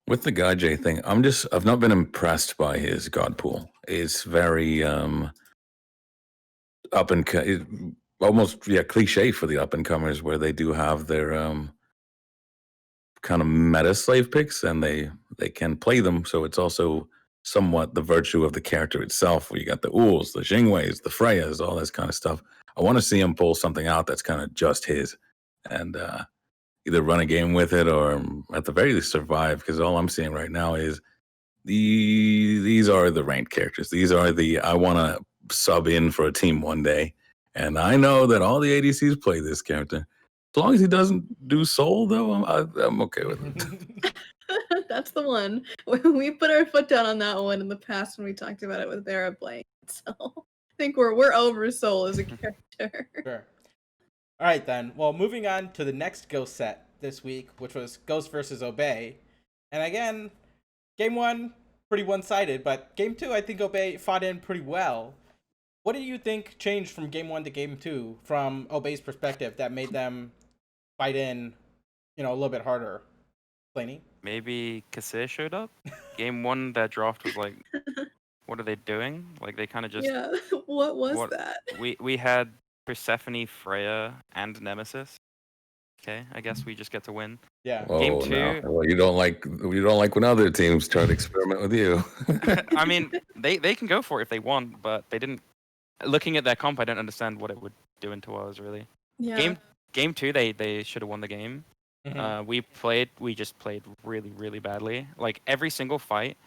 With the Gaijay thing, I've not been impressed by his god pool. It's very up and almost cliche for the up and comers, where they do have their kind of meta slave picks, and they can play them. So it's also somewhat the virtue of the character itself, where you got the Ools, the Xingweis, the Freyas, all this kind of stuff. I want to see him pull something out that's kind of just his, and either run a game with it or at the very least survive. Because all I'm seeing right now is these are the ranked characters. These are the I want to sub in for a team one day, and I know that all the ADCs play this character. As long as he doesn't do Soul, though, I'm okay with it. That's the one. We put our foot down on that one in the past when we talked about it with Vera playing. So I think we're over Soul as a character. Sure. All right then. Well, moving on to the next Ghost set this week, which was Ghost versus Obey, and again, game 1 pretty one-sided, but game 2 I think Obey fought in pretty well. What do you think changed from game 1 to game 2 from Obey's perspective that made them fight in, a little bit harder? Slainy? Maybe Kasir showed up. Game 1, that draft was like, what are they doing? Like, they kind of just... Yeah, what was that? We had Persephone, Freya, and Nemesis. Okay, I guess we just get to win. Yeah. Game 2... No. Well, you don't like when other teams try to experiment with you. I mean, they can go for it if they want, but they didn't... Looking at their comp, I don't understand what it would do into ours, really. Yeah. Game 2, they should have won the game. Mm-hmm. We just played really, really badly. Like, every single fight,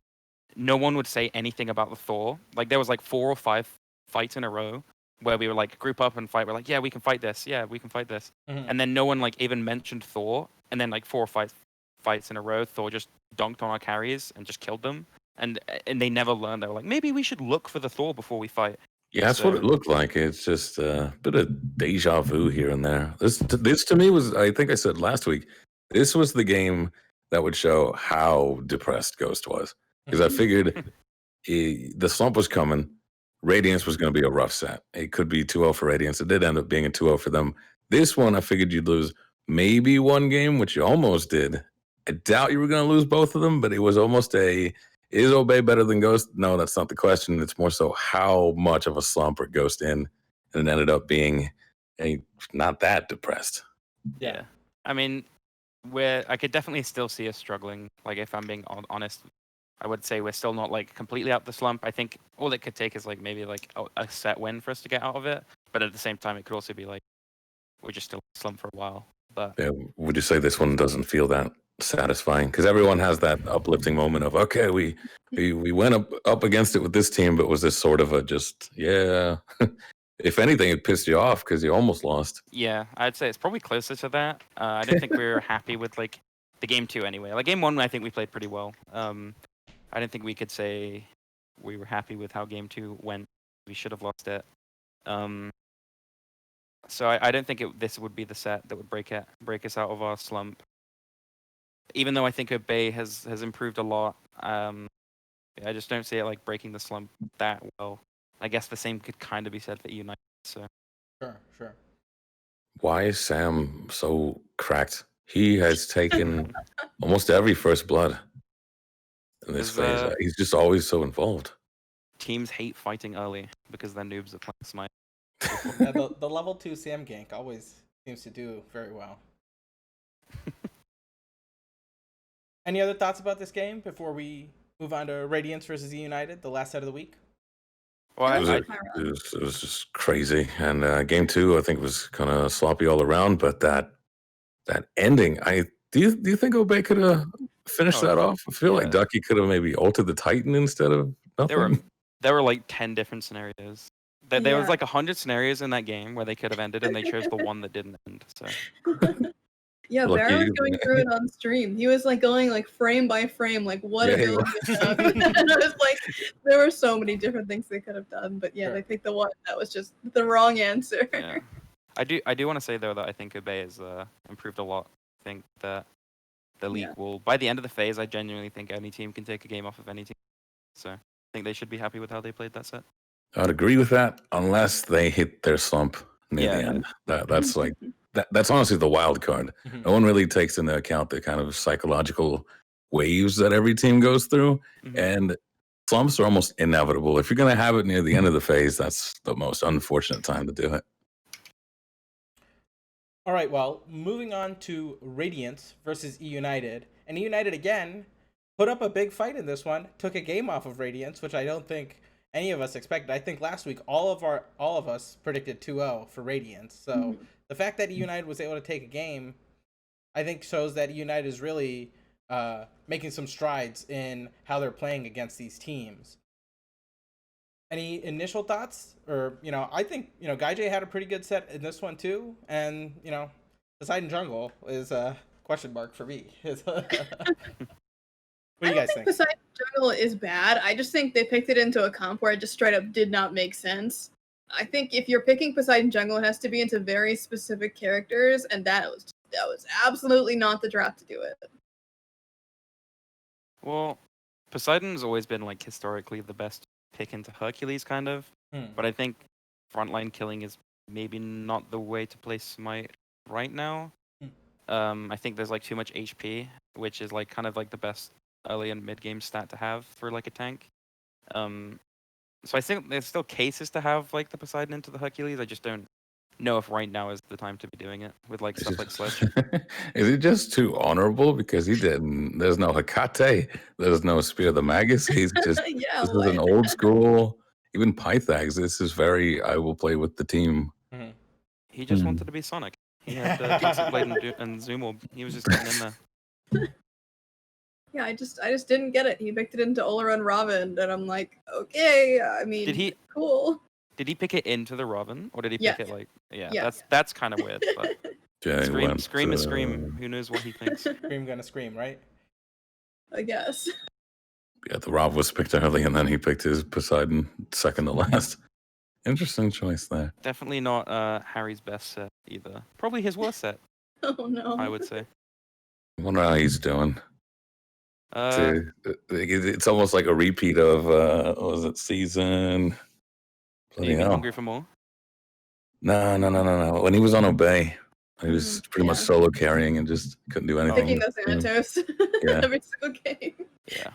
no one would say anything about the Thor. Like, there was like 4 or 5 fights in a row where we were like, group up and fight. We're like, yeah, we can fight this. Yeah, we can fight this. Mm-hmm. And then no one like even mentioned Thor. And then like 4 or 5 fights in a row, Thor just dunked on our carries and just killed them. And they never learned. They were like, maybe we should look for the Thor before we fight. Yeah, that's what it looked like. It's just a bit of deja vu here and there. This to me was, I think I said last week, this was the game that would show how depressed Ghost was. Because I figured the slump was coming. Radiance was going to be a rough set. It could be 2-0 for Radiance. It did end up being a 2-0 for them. This one, I figured you'd lose maybe one game, which you almost did. I doubt you were going to lose both of them, but it was almost is Obey better than Ghost? No, that's not the question. It's more so how much of a slump are Ghost in, and it ended up being not that depressed. Yeah. I mean, I could definitely still see us struggling. Like, if I'm being honest, I would say we're still not like completely out the slump. I think all it could take is like maybe like a set win for us to get out of it. But at the same time, it could also be like we're just still in the slump for a while. But yeah, would you say this one doesn't feel that satisfying? Because everyone has that uplifting moment of, okay, we went up against it with this team, but was this sort of a just, yeah. If anything, it pissed you off because you almost lost. Yeah, I'd say it's probably closer to that. I don't think we were happy with like the game 2 anyway. Like game 1, I think we played pretty well. I don't think we could say we were happy with how game 2 went. We should have lost it. So I don't think this would be the set that would break us out of our slump. Even though I think Obey has improved a lot, I just don't see it like breaking the slump that well. I guess the same could kind of be said for United. So Sure. Why is Sam so cracked? He has taken almost every first blood in this phase. He's just always so involved. Teams hate fighting early because their noobs are playing Smite. Yeah, the level 2 Sam gank always seems to do very well. Any other thoughts about this game before we move on to Radiance versus United, the last set of the week? Well, it was just crazy. And game 2, I think, was kind of sloppy all around. But that ending, do you think Obey could have finished that off? I feel like Ducky could have maybe ulted the Titan instead of nothing. There were like 10 different scenarios. There was like 100 scenarios in that game where they could have ended, and they chose the one that didn't end. So Yeah, Look, Barra was going through it on stream. He was like going like frame by frame, like what Yeah, ability is up. And I was like, there were so many different things they could have done, but yeah, Sure. they picked the one that was just the wrong answer. Yeah. I do want to say though that I think Obey has improved a lot. I think that the league will, by the end of the phase, I genuinely think any team can take a game off of any team. So I think they should be happy with how they played that set. I'd agree with that unless they hit their slump near the Yeah. end. That's like that's honestly the wild card. Mhm. No one really takes into account the kind of psychological waves that every team goes through, and slumps are almost inevitable. If you're going to have it near the end of the phase, that's the most unfortunate time to do it. All right, well, moving on to Radiance versus E United. And E United, again, put up a big fight in this one, took a game off of Radiance, which I don't think any of us expected. I think last week all of us predicted 2-0 for Radiance. So the fact that E United was able to take a game, I think shows that E United is really making some strides in how they're playing against these teams. Any initial thoughts? Or, I think, Guy J had a pretty good set in this one too. And, Poseidon Jungle is a question mark for me. What do you guys think? Poseidon Jungle is bad. I just think they picked it into a comp where it just straight up did not make sense. I think if you're picking Poseidon Jungle, it has to be into very specific characters, and that was absolutely not the draft to do it. Well, Poseidon's always been like historically the best pick into Hercules, kind of. But I think frontline killing is maybe not the way to play Smite right now. I think there's like too much HP, which is like kind of like the best early and mid game stat to have for like a tank. So I think there's still cases to have like the Poseidon into the Hercules. I just don't know if right now is the time to be doing it with like stuff like Sledge. Is it just too honorable because he didn't? There's no Hecate. There's no Spear of the Magus. He's just this is an old school. Even Pythags. This is very. I will play with the team. He just wanted to be Sonic. He had Pixel Blade and Zoom Orb. He was just getting in there. Yeah, I just didn't get it. He picked it into Oleron Raven, and I'm like, okay, I mean, cool. Did he pick it into the Raven, or did he pick it like? Yeah. That's kind of weird. But scream is scream. Who knows what he thinks? Scream gonna scream, right? I guess. Yeah, the Rav was picked early, and then he picked his Poseidon second to last. Interesting choice there. Definitely not Harry's best set either. Probably his worst set. Oh no. I would say. I wonder how he's doing. It's almost like a repeat of what was it, season? Are you hungry for more? No. When he was on Obey, he was pretty much solo carrying and just couldn't do anything. Picking those Thanatos every single game. Yeah.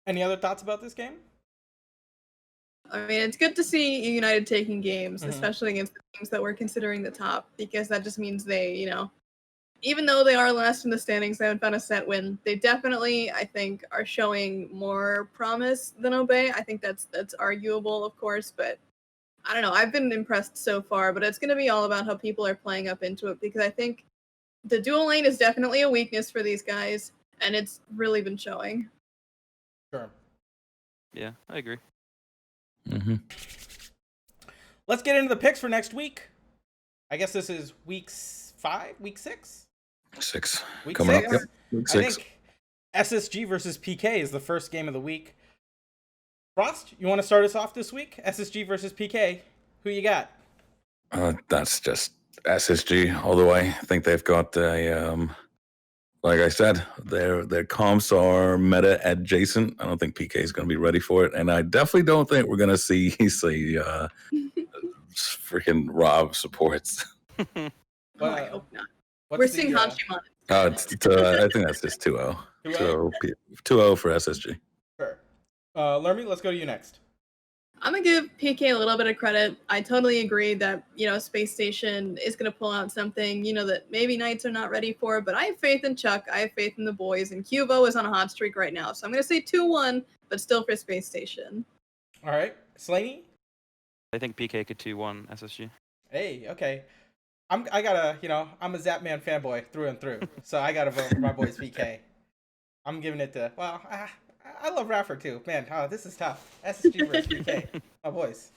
Any other thoughts about this game? I mean, it's good to see United taking games, especially against the teams that we're considering the top, because that just means they, even though they are last in the standings, they haven't found a set win. They definitely, I think, are showing more promise than Obey. I think that's arguable, of course, but I don't know. I've been impressed so far, but it's going to be all about how people are playing up into it, because I think the dual lane is definitely a weakness for these guys, and it's really been showing. Sure. Yeah, I agree. Let's get into the picks for next week. I guess this is week 5, week 6? 6. Week Coming 6? up. Yep. Week 6. I think SSG versus PK is the first game of the week. Frost, you want to start us off this week? SSG versus PK. Who you got? That's just SSG all the way. I think they've got a, like I said, their comps are meta adjacent. I don't think PK is going to be ready for it, and I definitely don't think we're going to see freaking Rob supports. I hope not. We're seeing Hachimon. I think that's just 2-0. 2-0 for SSG. Sure. Lermy, let's go to you next. I'm going to give PK a little bit of credit. I totally agree that, Space Station is going to pull out something, that maybe Knights are not ready for, but I have faith in Chuck. I have faith in the boys, and Cuvo is on a hot streak right now. So I'm going to say 2-1, but still for Space Station. All right. Slainy? I think PK could 2-1 SSG. Hey, okay. I'm a Zapman fanboy through and through, so I got to vote for my boys PK. I'm giving it to, I love Raffer too. Man, this is tough. SSG versus PK. My boys.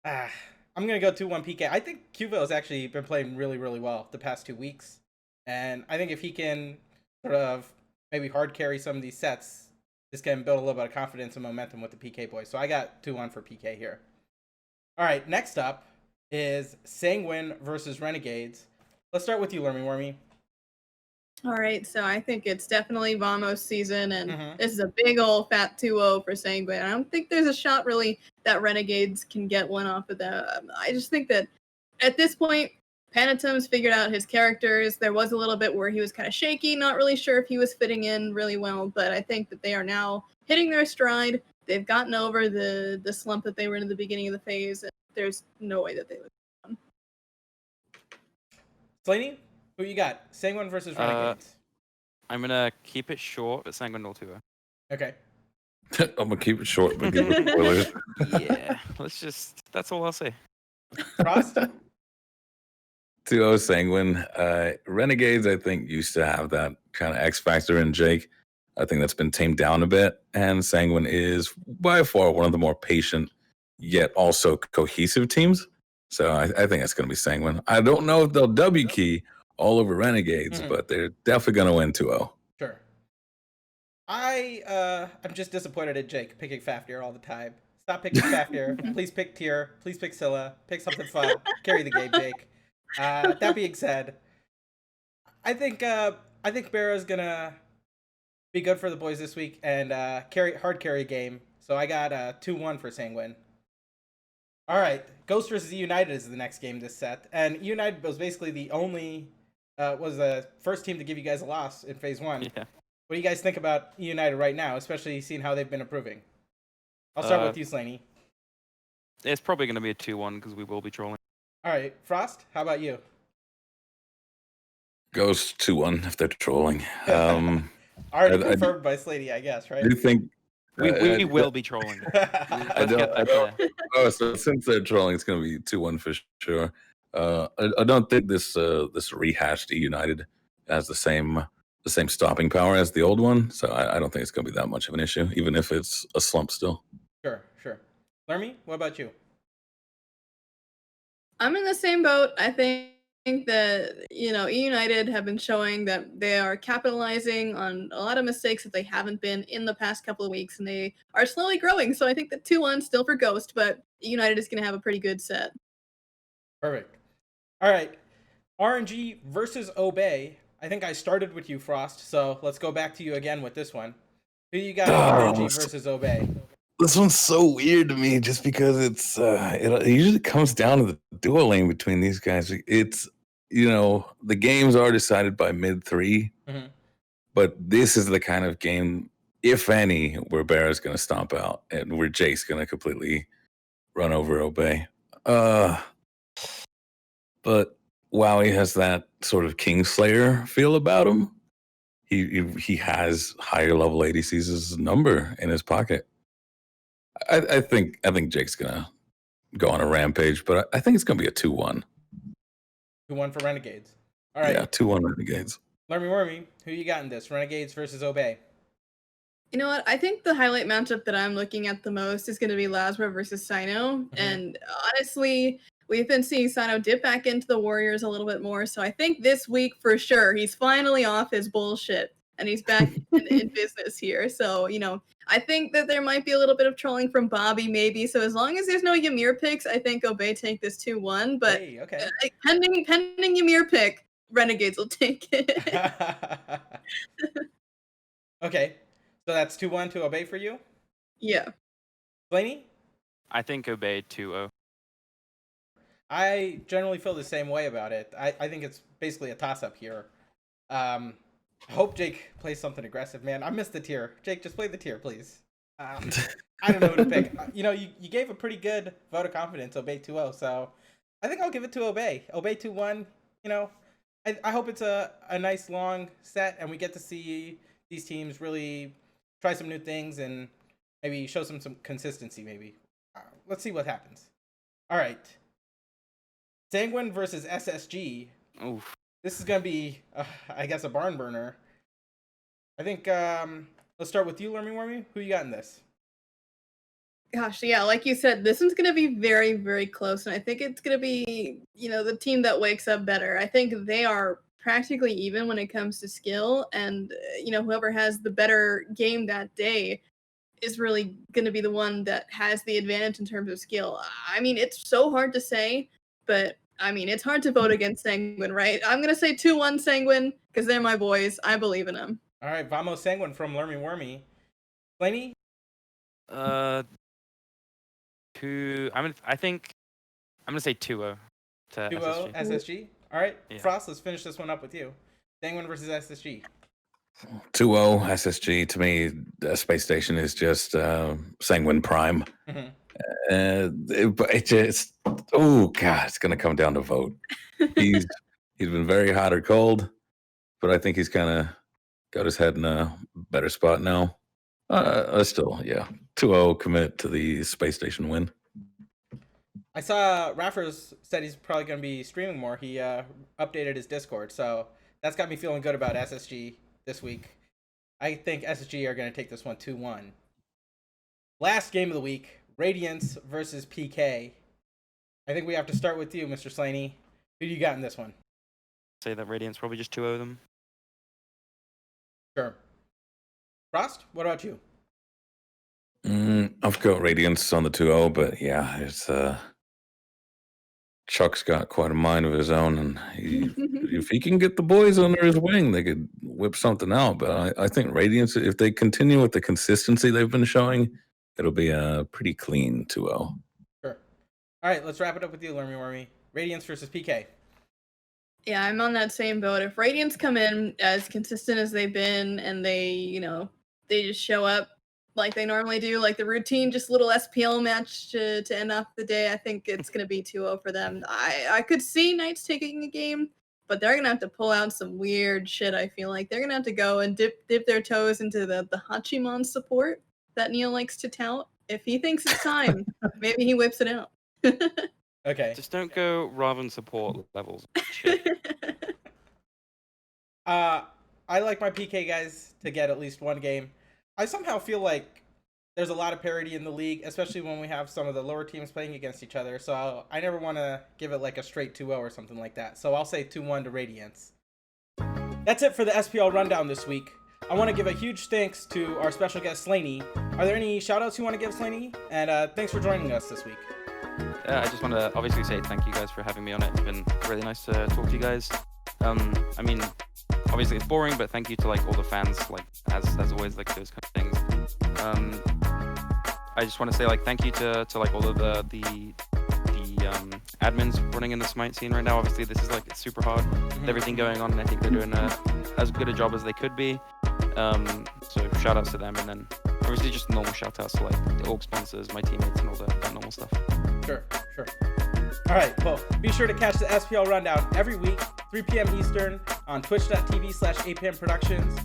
I'm I'm going to go 2-1 PK. I think Qville has actually been playing really, really well the past 2 weeks. And I think if he can sort of maybe hard carry some of these sets, this can build a little bit of confidence and momentum with the PK boys. So I got 2-1 for PK here. All right, next up is Sanguine versus Renegades. Let's start with you, LermyWermy. All right, so I think it's definitely Vamos season, and this is a big old fat 2-0 for Sanguine. I don't think there's a shot really that Renegades can get one off of that. I just think that at this point, Panatom's figured out his characters. There was a little bit where he was kind of shaky, not really sure if he was fitting in really well, but I think that they are now hitting their stride. They've gotten over the slump that they were in at the beginning of the phase, and there's no way that they would. Slainy, who you got? Sanguine versus Renegades. I'm gonna keep it short, but Sanguine will 2-0. Okay. I'm gonna keep it short, but give it spoilers. Yeah, that's all I'll say. Frost? 2-0 Sanguine. Renegades, I think, used to have that kind of X factor in Jake. I think that's been tamed down a bit. And Sanguine is by far one of the more patient, yet also cohesive teams. So I think it's going to be Sanguine. I don't know if they'll W key all over Renegades, but they're definitely going to win 2-0. Sure. I'm just disappointed at Jake picking Fafnir all the time. Stop picking Fafnir. Please pick Tyr. Please pick Scylla. Pick something fun. Carry the game, Jake. That being said, I think Barra's gonna be good for the boys this week and hard carry game. So I got 2-1 for Sanguine. All right, Ghost versus United is the next game this set, and United was basically the first team to give you guys a loss in phase 1. Yeah. What do you guys think about United right now, especially seeing how they've been improving? I'll start with you, Slainy. It's probably going to be a 2-1 because we will be trolling. All right, Frost, how about you? Goes 2-1 if they're trolling. Already confirmed by Slainy, I guess, right? Do you think we will be trolling? So since they're trolling, it's going to be 2-1 for sure. I don't think this rehashed United has the same stopping power as the old one, so I don't think it's going to be that much of an issue, even if it's a slump still. Sure. Lermy, what about you? I'm in the same boat. I think that, United have been showing that they are capitalizing on a lot of mistakes that they haven't been in the past couple of weeks, and they are slowly growing. So I think that 2-1 still for Ghost, but United is going to have a pretty good set. Perfect. All right, RNG versus Obey. I think I started with you, Frost, so let's go back to you again with this one. Who you got RNG versus Obey? This one's so weird to me just because it usually comes down to the duo lane between these guys. It's, the games are decided by mid 3, but this is the kind of game, if any, where Barra's going to stomp out and where Jake's going to completely run over Obey. But Wowie has that sort of Kingslayer feel about him. He has higher level ADC's number in his pocket. I think Jake's gonna go on a rampage, but I think it's gonna be a 2-1. 2-1 for Renegades. All right. Yeah, 2-1 Renegades. LermyWermy, who you got in this? Renegades versus Obey. You know what? I think the highlight matchup that I'm looking at the most is going to be Lazra versus Sino. And honestly, we've been seeing Sino dip back into the Warriors a little bit more. So I think this week for sure, he's finally off his bullshit and he's back in business here. So, I think that there might be a little bit of trolling from Bobby, maybe. So as long as there's no Ymir picks, I think Obey take this 2-1. But hey, okay. Pending Ymir pick, Renegades will take it. Okay. So that's 2-1 to Obey for you? Yeah. Slainy? I think Obey 2-0. I generally feel the same way about it. I think it's basically a toss-up here. I hope Jake plays something aggressive, man. I missed the tier. Jake, just play the tier, please. I don't know who to pick. You gave a pretty good vote of confidence, Obey 2-0, so I think I'll give it to Obey. Obey 2-1, I hope it's a nice long set and we get to see these teams really try some new things and maybe show some consistency, maybe. Let's see what happens. All right. Sanguine versus SSG. Oof. This is going to be, I guess, a barn burner. I think, let's start with you, LermyWermy. Who you got in this? Gosh, yeah, like you said, this one's gonna be very, very close, and I think it's gonna be, the team that wakes up better. I think they are practically even when it comes to skill, and whoever has the better game that day is really gonna be the one that has the advantage in terms of skill. I mean, it's so hard to say, but I mean, it's hard to vote against Sanguine, right? I'm gonna say 2-1 Sanguine because they're my boys. I believe in them. All right, vamos Sanguine from LermyWermy. Slainy? I think I'm gonna say 2-0 to 2-0 SSG. All right, Yeah. Frost, let's finish this one up with you. Sanguine versus SSG. 2-0 SSG. To me, Space Station is just Sanguine Prime. But it just, oh god, it's gonna come down to vote. He's been very hot or cold, but I think he's kind of got his head in a better spot now. Still, yeah, 2-0 commit to the Space Station win. I saw Raffers said he's probably going to be streaming more. He updated his Discord, so that's got me feeling good about SSG this week. I think SSG are going to take this one 2-1. Last game of the week, Radiance versus PK. I think we have to start with you, Mr. Slainy. Who do you got in this one? Say that Radiance probably just 2-0 them. Sure. Frost, what about you? I've got Radiance on the 2-0, but yeah, it's Chuck's got quite a mind of his own, and if he can get the boys under his wing, they could whip something out. But I think Radiance, if they continue with the consistency they've been showing, it'll be a pretty clean 2-0. Sure. All right, let's wrap it up with you, LermyWermy. Radiance versus PK. Yeah, I'm on that same boat. If Radiance come in as consistent as they've been, and they just show up like they normally do, like the routine, just little SPL match to end off the day, I think it's going to be 2-0 for them. I could see Knights taking a game, but they're going to have to pull out some weird shit, I feel like. They're going to have to go and dip their toes into the Hachimon support that Neil likes to tout. If he thinks it's time, maybe he whips it out. Okay. Just don't go Raven support levels. Shit. I like my PK guys to get at least one game. I somehow feel like there's a lot of parity in the league, especially when we have some of the lower teams playing against each other. So I never want to give it like a straight 2-0 or something like that. So I'll say 2-1 to Radiance. That's it for the SPL rundown this week. I want to give a huge thanks to our special guest, Slainy. Are there any shout-outs you want to give, Slainy? And thanks for joining us this week. I just want to obviously say thank you guys for having me on it. It's been really nice to talk to you guys. I mean, obviously it's boring, but thank you to like all the fans, like as always, like those kind of things. I just want to say like thank you to like all of the admins running in the Smite scene right now. Obviously this is like it's super hard with everything going on, and I think they're doing as good a job as they could be. So shout outs to them, and then obviously just normal shout outs to like the org sponsors, my teammates, and all that normal stuff. Sure. All right, well, be sure to catch the SPL rundown every week, 3 p.m. Eastern on twitch.tv/Apam Productions.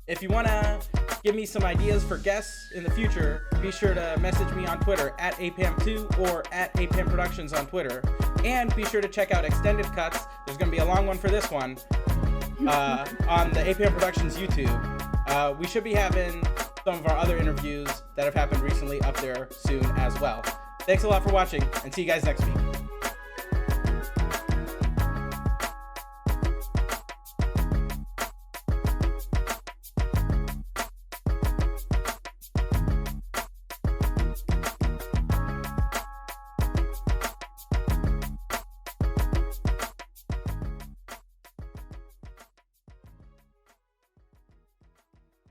If you want to give me some ideas for guests in the future, be sure to message me on Twitter at Apam2 or at Apam Productions on Twitter. And be sure to check out Extended Cuts. There's going to be a long one for this one on the Apam Productions YouTube. We should be having some of our other interviews that have happened recently up there soon as well. Thanks a lot for watching, and see you guys next week.